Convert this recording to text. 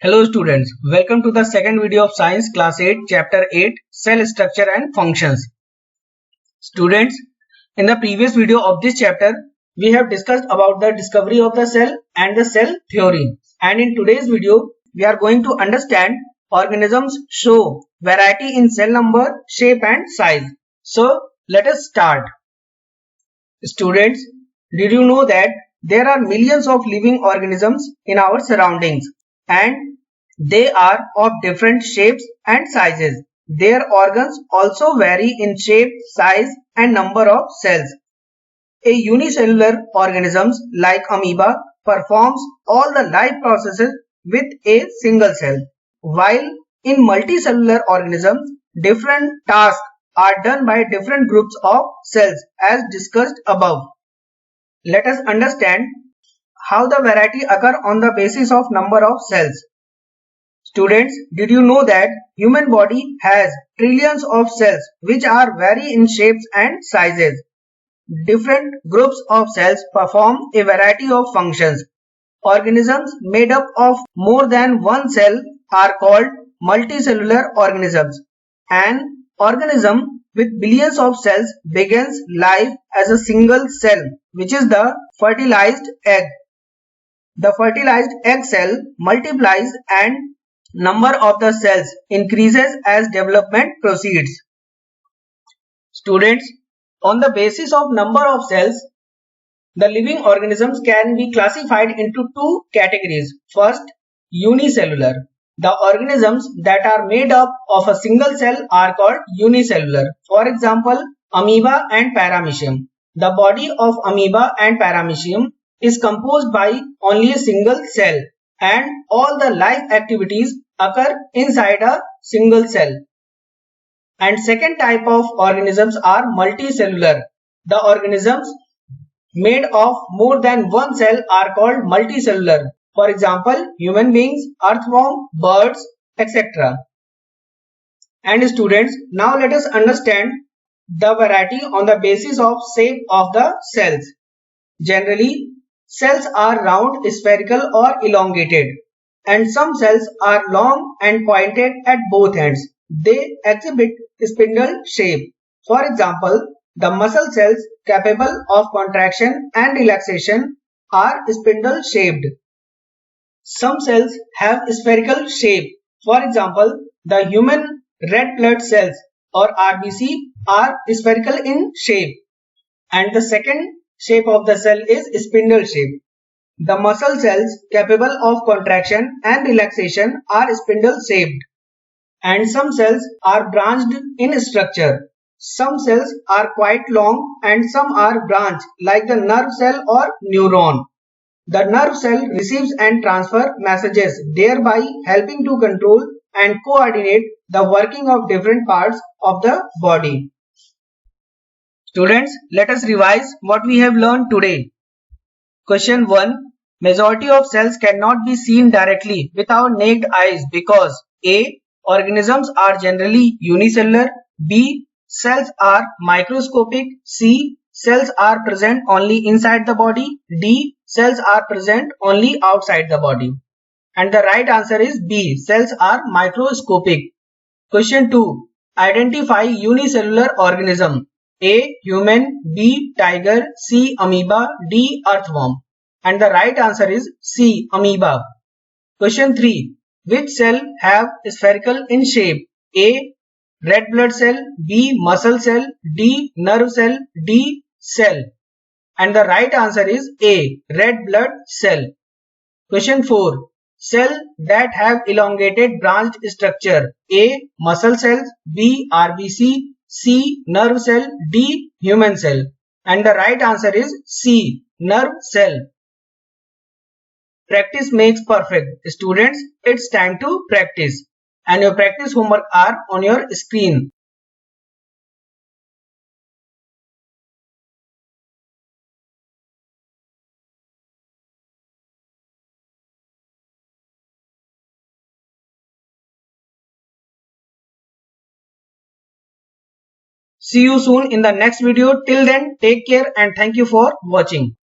Hello students, welcome to the second video of Science Class 8 Chapter 8 Cell Structure and Functions. Students, in the previous video of this chapter, we have discussed about the discovery of the cell and the cell theory. And in today's video, we are going to understand organisms show variety in cell number, shape and size. So, let us start. Students, did you know that there are millions of living organisms in our surroundings and they are of different shapes and sizes. Their organs also vary in shape, size and number of cells. A unicellular organism like amoeba performs all the life processes with a single cell, while in multicellular organisms, different tasks are done by different groups of cells as discussed above. Let us understand how the variety occur on the basis of number of cells. Students, did you know that human body has trillions of cells which are vary in shapes and sizes? Different groups of cells perform a variety of functions. Organisms made up of more than one cell are called multicellular organisms. An organism with billions of cells begins life as a single cell, which is the fertilized egg. The fertilized egg cell multiplies and number of the cells increases as development proceeds. Students, on the basis of number of cells, the living organisms can be classified into two categories. First, unicellular. The organisms that are made up of a single cell are called unicellular. For example, amoeba and paramecium. The body of amoeba and paramecium is composed by only a single cell, and all the life activities occur inside a single cell. And second type of organisms are multicellular. The organisms made of more than one cell are called multicellular. For example, human beings, earthworm, birds, etc. And students, now let us understand the variety on the basis of shape of the cells. Generally, cells are round, spherical or elongated, and some cells are long and pointed at both ends. They exhibit spindle shape. For example, the muscle cells capable of contraction and relaxation are spindle shaped. Some cells have spherical shape. For example, the human red blood cells or RBC are spherical in shape. And the second shape of the cell is spindle shape. The muscle cells capable of contraction and relaxation are spindle shaped. And some cells are branched in structure. Some cells are quite long and some are branched like the nerve cell or neuron. The nerve cell receives and transfers messages, thereby helping to control and coordinate the working of different parts of the body. Students, let us revise what we have learned today. Question 1. Majority of cells cannot be seen directly with our naked eyes because A. Organisms are generally unicellular. B. Cells are microscopic. C. Cells are present only inside the body. D. Cells are present only outside the body. And the right answer is B. Cells are microscopic. Question 2. Identify unicellular organism. A. Human. B. Tiger. C. Amoeba. D. Earthworm. And the right answer is C. Amoeba. Question 3. Which cell have spherical in shape? A. Red blood cell. B. Muscle cell. D. Nerve cell. D. Cell. And the right answer is A. Red blood cell. Question 4. Cell that have elongated branched structure. A. Muscle cells. B. RBC. C. Nerve cell. D. Human cell. And the right answer is C. Nerve cell. Practice makes perfect. Students, it's time to practice. And your practice homework are on your screen. See you soon in the next video. Till then, take care and thank you for watching.